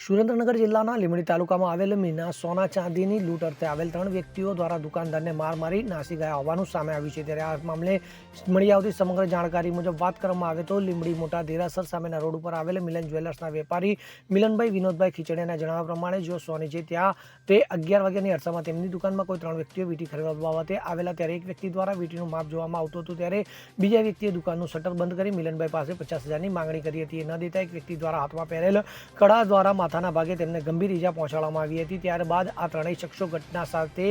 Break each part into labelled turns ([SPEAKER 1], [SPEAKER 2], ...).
[SPEAKER 1] સુરેન્દ્રનગર જિલ્લાના લીંબડી તાલુકામાં આવેલ મીના સોના ચાંદીની લૂંટ અર્થે આવેલ 3 વ્યક્તિઓ દ્વારા દુકાનદારને માર મારી નાસી ગયા હોવાનું સામે આવ્યું છે। ત્યારે આ મામલે મળી આવતી સમગ્ર જાણકારી મુજબ વાત કરવામાં આવે તો લીંબડી મોટા દેરાસર સામેના રોડ ઉપર આવેલ મિલન જ્વેલર્સના વેપારી મિલનભાઈ વિનોદભાઈ ખીચડિયાના જણાવ્યા પ્રમાણે જો સોની છે ત્યાં તે 11 વાગ્યાની અરસામાં તેમની દુકાનમાં કોઈ 3 વ્યક્તિઓ વીંટી ખરીદવા બાબતે આવેલા, ત્યારે એક વ્યક્તિ દ્વારા વીંટીનું માપ જોવામાં આવતું હતું, ત્યારે બીજા વ્યક્તિએ દુકાનનું શટર બંધ કરી મિલનભાઈ પાસે 50,000ની માંગણી કરી હતી। ન દેતા એક વ્યક્તિ દ્વારા હાથમાં પહેરેલ કડા દ્વારા માથાના ભાગે તેમને ગંભીર ઈજા પહોંચાડવામાં આવી હતી। ત્યારબાદ આ ત્રણેય શખ્સો ઘટના સાથે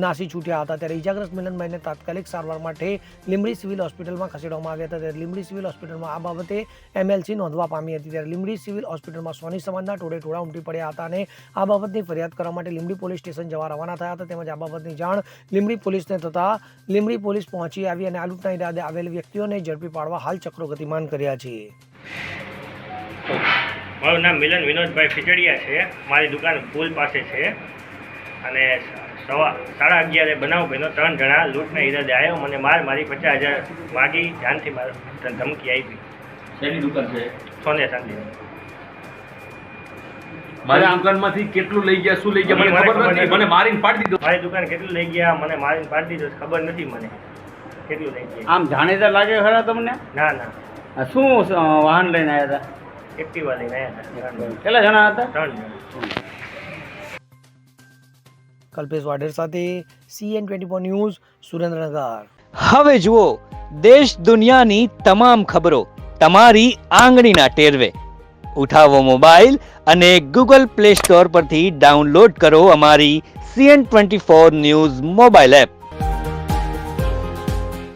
[SPEAKER 1] નાસી છૂટ્યા હતા। ત્યારે ઈજાગ્રસ્ત મિલનભાઈને તાત્કાલિક સારવાર માટે લીંબડી સિવિલ હોસ્પિટલમાં ખસેડવામાં આવ્યા હતા। ત્યારે લીંબડી સિવિલ હોસ્પિટલમાં આ બાબતે MLC નોંધવા પામી હતી। ત્યારે લીંબડી સિવિલ હોસ્પિટલમાં સોની સમાજના ટોળે ઉમટી પડ્યા હતા અને આ બાબતની ફરિયાદ કરવા માટે લીંબડી પોલીસ સ્ટેશન જવા રવાના થયા હતા। તેમજ આ બાબતની જાણ લીંબડી પોલીસને થતાં લીંબડી પોલીસ પહોંચી આવી અને આ લૂંટના ઈરાદે આવેલ વ્યક્તિઓને ઝડપી પાડવા હાલ ચક્રો ગતિમાન કર્યા છે।
[SPEAKER 2] મારું નામ મિલન વિનોદભાઈ ખીચડિયા છે। મારી દુકાન પુલ પાસે છે અને 11:30 બનાવ બન્યો। 3 જણા લૂંટના ઈરાદે આવ્યો, મને મારી 50,000 માગી, જાનથી ધમકી આપી।
[SPEAKER 3] શેની દુકાન છે?
[SPEAKER 2] સોને ચાંદી।
[SPEAKER 3] મારી દુકાનમાંથી કેટલું લઈ ગયા, શું લઈ ગયા મને ખબર નથી, મને મારીને પાડી દીધો।
[SPEAKER 2] મારી દુકાન કેટલું લઈ ગયા, મને મારીને પાડી દીધો, ખબર નથી મને કેટલું લઈ ગયા।
[SPEAKER 4] આમ જાણીતા લાગે ખરા તમને?
[SPEAKER 2] ના ના,
[SPEAKER 4] શું વાહન લઈને આવ્યા હતા?
[SPEAKER 2] એક્ટિવા લઈને આવ્યા હતા।
[SPEAKER 4] કેટલા જણા હતા?
[SPEAKER 2] 3 જણા।
[SPEAKER 1] કલ્પેશ વાઢેર સાથે CN24 ન્યૂઝ સુરેન્દ્રનગર।
[SPEAKER 5] હવે જુઓ દેશ દુનિયાની તમામ ખબરો તમારી આંગળીના ટેરવે। ઉઠાવો મોબાઈલ અને Google Play Store પરથી ડાઉનલોડ કરો અમારી CN24 ન્યૂઝ મોબાઈલ એપ।